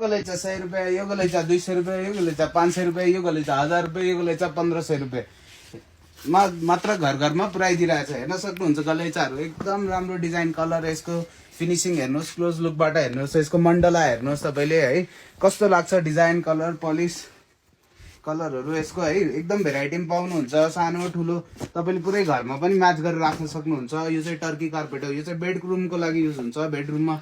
गलैँचा 100 रुपियाँ, यो गलैँचा 200 रुपियाँ, यो गलैँचा 500 रुपियाँ, यो गलैँचा 1000 रुपियाँ, यो गलैँचा 1500 रुपियाँ मात्र घर घरमा पुऱ्याइदिरहेको छ। हेर्न सक्नुहुन्छ गलैँचाहरू एकदम राम्रो डिजाइन, कलर, यसको फिनिसिङ हेर्नुहोस्, क्लोज लुकबाट हेर्नुहोस्, यसको मण्डला हेर्नुहोस् तपाईँले है, कस्तो लाग्छ डिजाइन, कलर, पलिस, कलरहरू यसको है एकदम भेराइटी पनि पाउनुहुन्छ। सानो ठुलो तपाईँले पुरै घरमा पनि म्याच गरेर राख्न सक्नुहुन्छ। यो चाहिँ टर्की कार्पेट हो। यो चाहिँ बेडरुमको लागि युज हुन्छ। बेडरुममा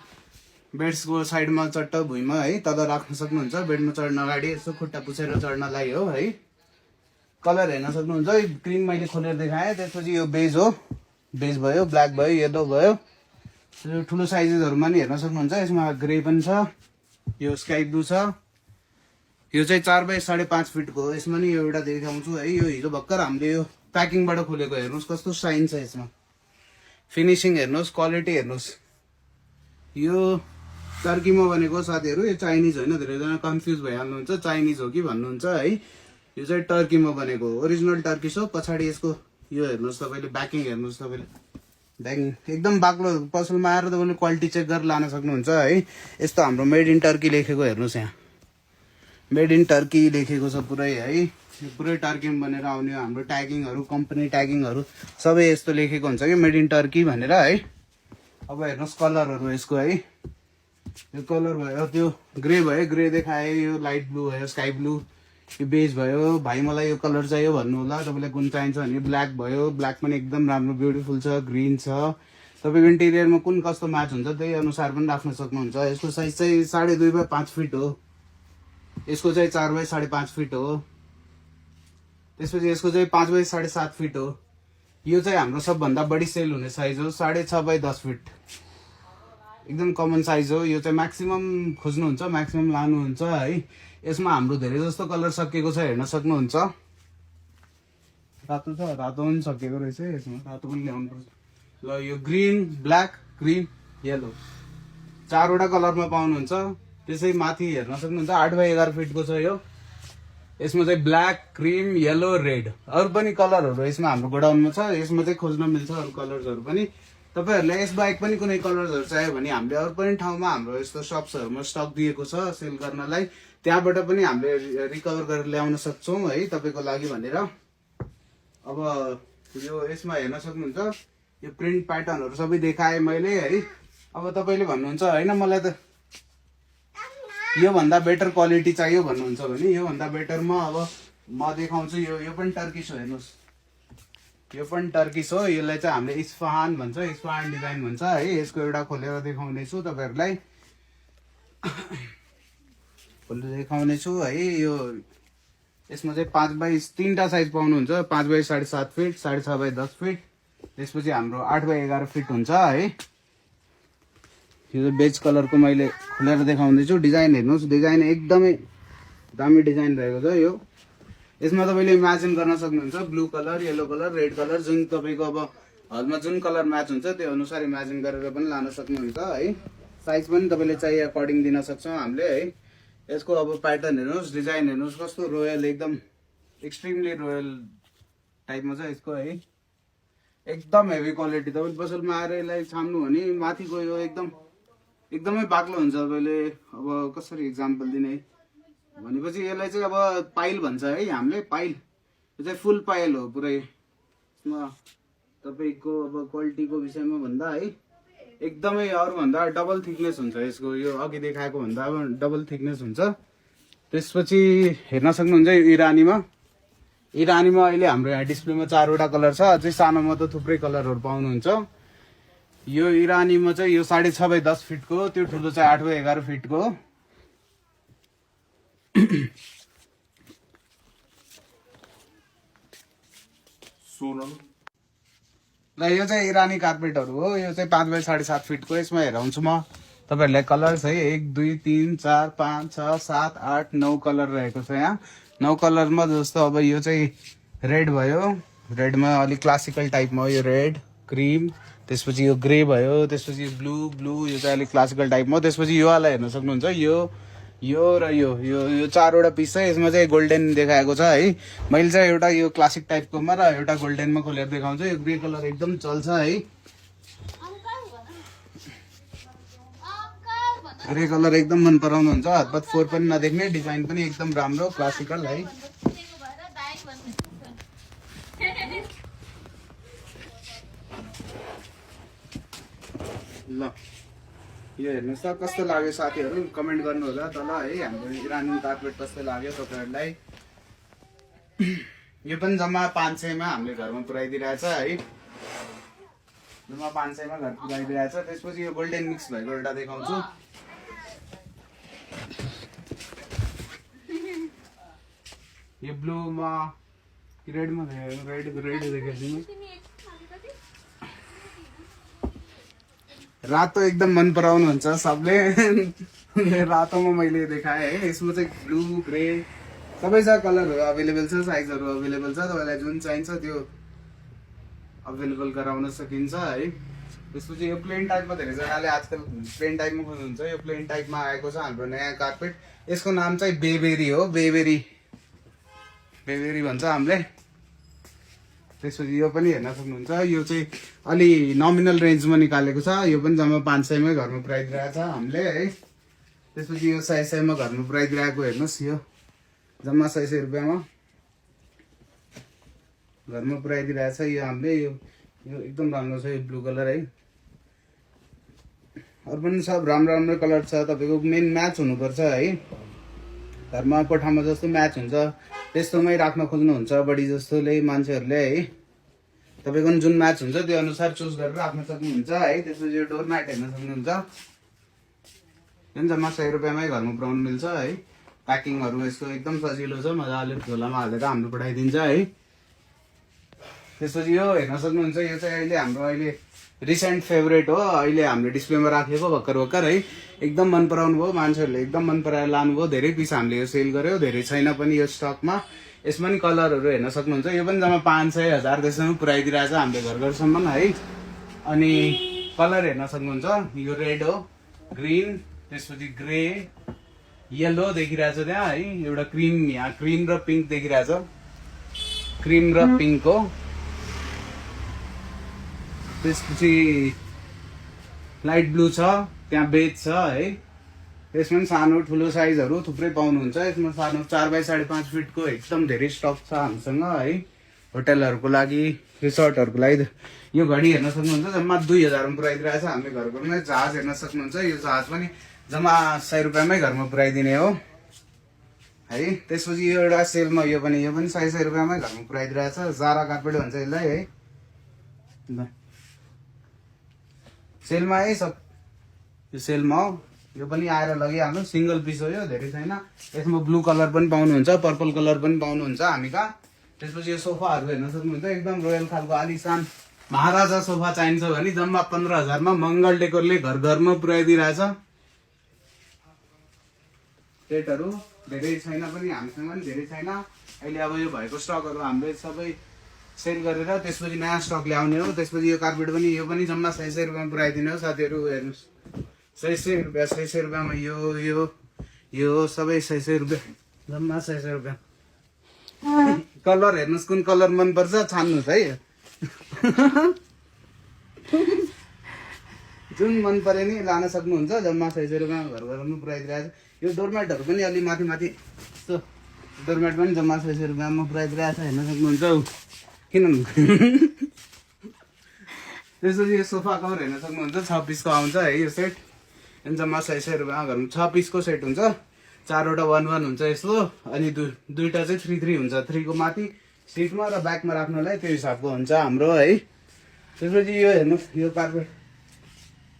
बेड्सको साइडमा चट्ट भुइँमा है तल राख्न सक्नुहुन्छ। बेडमा चढ्न अगाडि यसो खुट्टा पुछेर चढ्नलाई हो है। कलर हेर्न सक्नुहुन्छ। क्रिम मैले खोलेर देखाएँ। त्यसपछि यो बेज हो, बेज भयो, ब्ल्याक भयो, येलो भयो। ठुलो साइजेसहरूमा नि हेर्न सक्नुहुन्छ। यसमा ग्रे पनि छ, यो स्काई ब्लू छ। यो चाहिँ 4 बाई 5.5 फिटको हो। यसमा नि यो एउटा देखाउँछु है। यो हिजो भर्खर हामीले यो प्याकिङबाट खोलेको, हेर्नुहोस् कस्तो साइन छ यसमा। फिनिसिङ हेर्नुहोस्, क्वालिटी हेर्नुहोस्। यो टर्कीमा बनेको साथीहरू, यो चाइनिज होइन। धेरैजना कन्फ्युज भइहाल्नुहुन्छ चाइनिज हो कि भन्नुहुन्छ है। यो चाहिँ टर्कीमा बनेको हो, ओरिजिनल टर्किस हो। पछाडि यसको यो हेर्नुहोस् तपाईँले, ब्याकिङ हेर्नुहोस् तपाईँले, ब्याकिङ एकदम बाक्लो। पसलमा आएर तपाईँले क्वालिटी चेक गरेर लान सक्नुहुन्छ है। यस्तो हाम्रो मेड इन टर्की लेखेको हेर्नुहोस्, यहाँ मेड इन टर्की लेखेको छ पुरै है। यो पुरै टर्कीमा बनेर आउने हाम्रो ट्यागिङहरू, कम्पनी ट्यागिङहरू सबै यस्तो लेखेको हुन्छ कि मेड इन टर्की भनेर है। अब हेर्नुहोस् कलरहरू यसको है। यो कलर भयो, त्यो ग्रे भयो, ग्रे देखायो। यो लाइट ब्लू भयो, स्काई ब्लू, यो बेज भयो। भाइ मलाई यो कलर चाहियो भन्नु होला। तपाईँलाई कुन चाहिन्छ भने ब्ल्याक भयो, ब्ल्याक पनि एकदम राम्रो ब्युटिफुल छ। ग्रिन छ। तपाईँको इन्टेरियरमा कुन कस्तो म्याच हुन्छ त्यही अनुसार पनि राख्न सक्नुहुन्छ। यसको साइज चाहिँ 2.5 बाई 5 फिट हो। यसको चाहिँ 4 बाई 5.5 फिट हो। त्यसपछि यसको चाहिँ 5 बाई 7.5 फिट हो। यो चाहिँ हाम्रो सबभन्दा बढी सेल हुने साइज हो, 6.5 बाई 10 फिट, एकदम कमन साइज हो। यो चाहिँ म्याक्सिमम खोज्नुहुन्छ, म्याक्सिमम लानुहुन्छ है। यसमा हाम्रो धेरै जस्तो कलर सकिएको छ, हेर्न सक्नुहुन्छ। रातो छ, रातो पनि सकिएको रहेछ यसमा, रातो पनि ल्याउनु पर्छ। ल यो ग्रिन, ब्ल्याक, ग्रिन, येलो 4वटा कलरमा पाउनुहुन्छ। त्यसै माथि हेर्न सक्नुहुन्छ 8 बाई 11 फिटको छ यो। यसमा चाहिँ ब्ल्याक, क्रिम, येलो, रेड, अरू पनि कलरहरू यसमा हाम्रो गोडाउनमा छ। यसमा चाहिँ खोज्न मिल्छ अरू कलर्सहरू पनि। तपाईँहरूलाई यसबाहेक पनि कुनै कलर्सहरू चाहियो भने हामीले अरू पनि ठाउँमा हाम्रो यस्तो सप्सहरूमा स्टक दिएको छ सेल गर्नलाई, त्यहाँबाट पनि हामीले रिकभर गरेर ल्याउन सक्छौँ है तपाईँको लागि भनेर। अब यो यसमा हेर्न सक्नुहुन्छ, यो प्रिन्ट प्याटर्नहरू सबै देखाएँ मैले है। अब तपाईँले भन्नुहुन्छ होइन मलाई त योभन्दा बेटर क्वालिटी चाहियो भन्नुहुन्छ भने योभन्दा बेटरमा अब म देखाउँछु। यो पनि टर्किस हो, हेर्नुहोस् यो पनि टर्किस हो। यसलाई चाहिँ हामीले इस्फहान भन्छ, इस्फहान डिजाइन भन्छ है। यसको एउटा खोलेर देखाउने छु तपाईँहरूलाई, खोलेर देखाउने छु है। यो यसमा चाहिँ 5 बाई 3टा साइज पाउनुहुन्छ, 5 बाई 7.5 फिट, 6.5 बाई 10 फिट। त्यसपछि हाम्रो 8 बाई 11 फिट हुन्छ है। यो चाहिँ बेज कलरको मैले खोलेर देखाउँदैछु। डिजाइन हेर्नुहोस्, डिजाइन एकदमै दामी डिजाइन रहेको छ यो। यसमा तपाईँले इमेजिन गर्न सक्नुहुन्छ, blue colour, yellow colour, red colour, जुन तपाईँको अब हलमा जुन कलर म्याच हुन्छ त्यो अनुसार इमेजिन गरेर पनि लान सक्नुहुन्छ है। साइज पनि तपाईँले चाहिए अकर्डिङ दिन सक्छौँ हामीले है। यसको अब प्याटर्न हेर्नुहोस्, डिजाइन हेर्नुहोस्, कस्तो रोयल, एकदम एक्सट्रिमली रोयल टाइपमा छ यसको है। एकदम हेभी क्वालिटी। तपाईँले पसलमा आएर यसलाई छाम्नु भने माथिको यो एकदमै बाक्लो हुन्छ। तपाईँले अब कसरी इक्जाम्पल दिने भनेपछि यसलाई चाहिँ अब पाइल भन्छ है हामीले, पाइल। यो चाहिँ फुल पाइल हो पुरै। यसमा तपाईँको अब क्वालिटीको विषयमा भन्दा है एकदमै अरूभन्दा डबल थिकनेस हुन्छ यसको। यो अघि देखाएको भन्दा अब डबल थिकनेस हुन्छ। त्यसपछि हेर्न सक्नुहुन्छ इरानीमा अहिले हाम्रो यहाँ डिस्प्लेमा 4वटा कलर छ। अझै सानोमा त थुप्रै कलरहरू पाउनुहुन्छ। यो इरानीमा चाहिँ यो 6.5 बाई 10 फिटको, त्यो ठुलो चाहिँ 8 बाई 11 फिटको। ल यो चाहिँ इरानी कार्पेटहरू हो। यो चाहिँ 5 बाई 7.5 फिटको। यसमा हेराउँछु म तपाईँहरूलाई कलर्स है। 1 2 3 4 5 6 7 8 9 कलर रहेको छ यहाँ। 9 कलरमा जस्तो अब यो चाहिँ रेड भयो, रेडमा अलिक क्लासिकल टाइपमा हो यो रेड, क्रिम। त्यसपछि यो ग्रे भयो, त्यसपछि ब्लू, यो चाहिँ अलिक क्लासिकल टाइपमा हो। त्यसपछि यो वाला हेर्न सक्नुहुन्छ, यो र यो 4वटा पिस छ। यसमा चाहिँ गोल्डन देखाएको छ है। मैले चाहिँ एउटा यो क्लासिक टाइपकोमा र एउटा गोल्डनमा खोलेर देखाउँछु। यो ग्रे कलर एकदम चल्छ है। ग्रे कलर एकदम मन पराउनुहुन्छ। हतपत फोहोर पनि नदेख्ने, डिजाइन पनि एकदम राम्रो क्लासिकल है। ल यो हेर्नुहोस् त कस्तो लाग्यो साथीहरू, कमेन्ट गर्नु होला तल है। हाम्रो इरानी कार्पेट कस्तो लाग्यो तपाईँहरूलाई। यो पनि जम्मा 500 मा हामीले घरमा पुऱ्याइदिरहेछ है। जम्मा 500 मा घर पुऱ्याइदिरहेछ। त्यसपछि यो गोल्डन मिक्स भएको एउटा देखाउँछु। यो ब्लूमा रेडमा रेड देखाइदिनु। रातो एकदम मन पराउनुहुन्छ सबले। रातोमा मैले देखाएँ है। यसमा चाहिँ ब्लू ग्रे सबै छ, कलरहरू अभाइलेबल छ, साइजहरू अभाइलेबल छ। तपाईँलाई जुन चाहिन्छ त्यो अभाइलेबल गराउन सकिन्छ है। त्यसपछि यो प्लेन टाइपमा धेरैजनाले आजकल प्लेन टाइपमा खोज्नुहुन्छ। यो प्लेन टाइपमा आएको छ हाम्रो नयाँ कार्पेट। यसको नाम चाहिँ बेबेरी हो। बेबेरी भन्छ हामीले। त्यसपछि यो पनि हेर्न सक्नुहुन्छ। यो चाहिँ अलि नमिनल रेन्जमा निकालेको छ। यो पनि जम्मा 500 मै घरमा पुऱ्याइदिरहेको छ हामीले है। त्यसपछि यो 100 मा घरमा पुऱ्याइदिरहेको हेर्नुहोस्। यो जम्मा 600 रुपियाँमा घरमा पुऱ्याइदिरहेको छ यो हामीले। यो एकदम राम्रो छ। यो ब्लू कलर है। अरू पनि सब राम्रो राम्रो कलर छ। तपाईँको मेन म्याच हुनुपर्छ है। घरमा कोठामा जस्तो म्याच हुन्छ त्यस्तोमै राख्न खोज्नुहुन्छ बढी जस्तोले मान्छेहरूले है। तपाईँको जुन म्याच हुन्छ त्यो अनुसार चुज गरेर राख्न सक्नुहुन्छ है। त्यसपछि यो डोर म्याट हेर्न सक्नुहुन्छ। जुन जम्मा 100 रुपियाँमै घरमा पुऱ्याउनु मिल्छ है। प्याकिङहरू यसको एकदम सजिलो छ। मजाले झोलामा हालेर हाम्रो पठाइदिन्छ है। त्यसपछि यो हेर्न सक्नुहुन्छ। यो चाहिँ अहिले रिसेन्ट फेभरेट हो। अहिले हामीले डिस्प्लेमा राखेको भर्खर है। एकदम मन पराउनु भयो मान्छेहरूले, एकदम मन पराएर लानुभयो। धेरै पिस हामीले यो सेल गर्यो, धेरै छैन पनि यो स्टकमा। यसमा पनि कलरहरू हेर्न सक्नुहुन्छ। यो पनि जम्मा 500-1000 त्यसमा पुऱ्याइदिरहेछ हामीले घरसम्म है। अनि कलर हेर्न सक्नुहुन्छ। यो रेड हो, ग्रिन, त्यसपछि ग्रे, येलो देखिरहेछ त्यहाँ है। एउटा क्रिम, यहाँ क्रिम र पिङ्क देखिरहेछ। क्रिम र पिङ्क हो। त्यसपछि लाइट ब्लू छ, त्यहाँ बेज छ है। यसमा पनि सानो ठुलो साइजहरू थुप्रै पाउनुहुन्छ। यसमा सानो 4 बाई 5.5 फिटको एकदम धेरै स्टक छ हामीसँग है। होटलहरूको लागि, रिसोर्टहरूको लागि। यो घडी हेर्न सक्नुहुन्छ। जम्मा 2000 मा पुऱ्याइदिरहेछ हामीले घरमै। जहाज हेर्न सक्नुहुन्छ। यो जहाज पनि जम्मा 100 रुपियाँमै घरमा पुऱ्याइदिने हो है। त्यसपछि यो एउटा सेलमा यो पनि 100 रुपियाँमै घरमा पुऱ्याइदिरहेछ। जारा कार्पेट भन्छ यसलाई है। सेलमा है सब। यो सेलमा हो। यो पनि आएर लगिहाल्नु। सिंगल पिस हो यो, धेरै छैन। यसमा ब्लू कलर पनि पाउनुहुन्छ, पर्पल कलर पनि पाउनुहुन्छ हामी कहाँ। त्यसपछि यो सोफाहरू हेर्न सक्नुहुन्छ। एकदम रोयल खालको आलिसान महाराजा सोफा चाहिन्छ भने जम्मा 15,000 मा मङ्गल डेकोरले घरमा पुऱ्याइदिरहेछ। सेटहरू धेरै छैन पनि, हामीसँग पनि धेरै छैन अहिले। अब यो भएको स्टकहरू हामीले सबै सेल गरेर त्यसपछि नयाँ स्टक ल्याउने हो। त्यसपछि यो कार्पेट पनि, यो पनि जम्मा 600 रुपियाँमा पुऱ्याइदिने हो साथीहरू। हेर्नुहोस् 600 रुपियाँमा यो सबै 600 रुपियाँ, जम्मा 600 रुपियाँ। कलर हेर्नुहोस्, कुन कलर मनपर्छ छान्नुहोस् है। जुन मन पऱ्यो नि लान सक्नुहुन्छ। जम्मा 600 रुपियाँमा घरमा पुऱ्याइदिरहेको छ। यो डोरम्याटहरू पनि अलि माथि यस्तो डोरम्याट पनि जम्मा 600 रुपियाँमा पुऱ्याइदिरहेको छ। हेर्न सक्नुहुन्छ। किन त्यसपछि यो सोफा कभर हेर्न सक्नुहुन्छ। 6 पिसको आउँछ है यो सेट। जम्मा 600 रुपियाँमा घरमा 6 पिसको सेट हुन्छ। 4वटा 1-1 हुन्छ यसको। अनि दुईटा चाहिँ 3-3 हुन्छ। 3 को माथि सिटमा र ब्याकमा राख्नलाई त्यो हिसाबको हुन्छ हाम्रो है। त्यसपछि यो हेर्नुहोस्। यो कार्पेट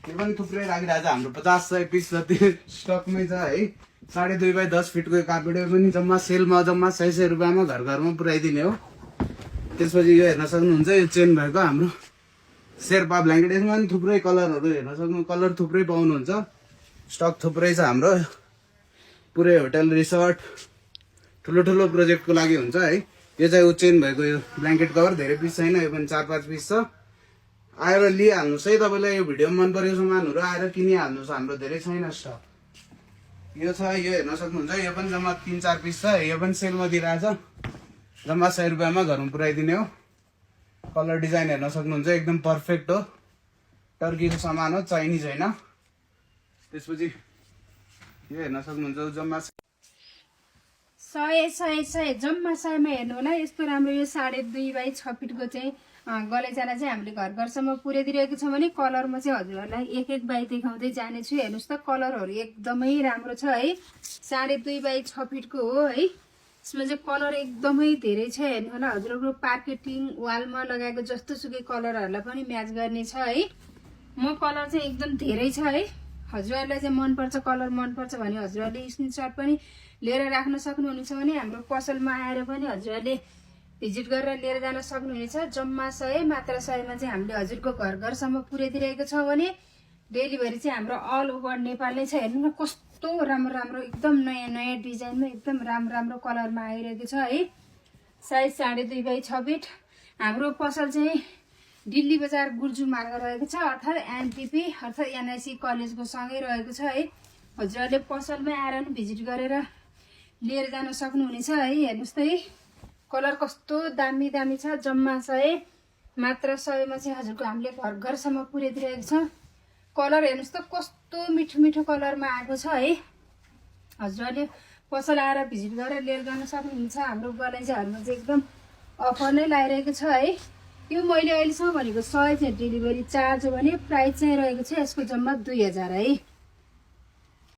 यो पनि थुप्रै राखिरहेको छ हाम्रो। 50-100 पिस जति स्टकमै छ है। 2.5 बाई 10 फिटको यो कार्पेट पनि जम्मा सेलमा जम्मा 600 रुपियाँमा घरमा पुऱ्याइदिने हो। त्यसपछि यो हेर्न सक्नुहुन्छ। यो चेन भएको हाम्रो शेर्पा ब्ल्याङ्केट। यसमा पनि थुप्रै कलरहरू हेर्न सक्नु। कलर थुप्रै पाउनुहुन्छ। स्टक थुप्रै छ हाम्रो। पुरै होटल, रिसोर्ट, ठुलो प्रोजेक्टको लागि हुन्छ है। यो चाहिँ चेन भएको यो ब्ल्याङ्केट कभर धेरै पिस छैन। यो पनि 4-5 पिस छ। आएर लिइहाल्नुहोस् है। तपाईँलाई यो भिडियोमा मन परेको सामानहरू आएर किनिहाल्नुहोस्। हाम्रो धेरै छैन स्टक। यो छ, यो हेर्न सक्नुहुन्छ। यो पनि जम्मा 3-4 पिस छ। यो पनि सेलमा दिइरहेछ। जम्मा 100 रुपियाँमा घरमा पुऱ्याइदिने हो। कलर डिजाइन हेर्न सक्नुहुन्छ। एकदम पर्फेक्ट हो। टर्कीको सामान हो, चाइनिज होइन। त्यसपछि यो हेर्न सक्नुहुन्छ जम्मा 100 जम्मा 100मा हेर्नु होला यस्तो राम्रो यो 2.5 बाई 6 फिटको चाहिँ गलैँचालाई चाहिँ हामीले घर घरसम्म पुर्याइदिरहेको छ भने कलरमा चाहिँ हजुरहरूलाई एक बाई देखाउँदै जानेछु। हेर्नुहोस् त कलरहरू एकदमै राम्रो छ है। 2.5 बाई 6 फिटको हो है। यसमा चाहिँ कलर एकदमै धेरै छ। हेर्नु होला हजुरहरूको मार्केटिङ वालमा लगाएको जस्तो सुकै कलरहरूलाई पनि म्याच गर्ने छ है। म कलर चाहिँ एकदम धेरै छ है। हजुरहरूलाई चाहिँ मनपर्छ कलर मनपर्छ भने हजुरहरूले स्क्रिनसट पनि लिएर राख्न सक्नुहुनेछ भने हाम्रो पसलमा आएर पनि हजुरहरूले भिजिट गरेर लिएर जान सक्नुहुनेछ। जम्मा 100 मात्र 100मा चाहिँ हामीले हजुरको घर घरसम्म पुर्याइदिरहेको छ भने डेलिभरी चाहिँ हाम्रो अल ओभर नेपाल नै छ। हेर्नु न कस्तो राम्रो राम्रो एकदम नयाँ नयाँ डिजाइनमा एकदम राम्रो राम्रो कलरमा आइरहेको छ है। Size 2.5 by 6 fit. हाम्रो पसल चाहिँ दिल्ली बजार गुर्जु मार्ग रहेको छ अर्थात् एनटिपी अर्थात् एनआइसी कलेजको सँगै रहेको छ है। हजुरहरूले पसलमै आएर पनि भिजिट गरेर लिएर जान सक्नुहुनेछ है। हेर्नुहोस् त है कलर कस्तो दामी दामी छ। जम्मा 100 मात्र 100मा चाहिँ हजुरको हामीले घर घरसम्म पुर्याइदिरहेको छ। कलर हेर्नुहोस् त कस्तो मिठो मिठो कलरमा आएको छ है। हजुरहरूले पसल आएर भिजिट गरेर लिएर जान सक्नुहुन्छ। हाम्रो गलैँचाहरूमा चाहिँ एकदम अफर नै लगाइरहेको छ है। यो मैले अहिलेसम्म भनेको 100 चाहिँ डेलिभरी चार्ज हो भने प्राइस चाहिँ रहेको छ यसको जम्मा 2000 है।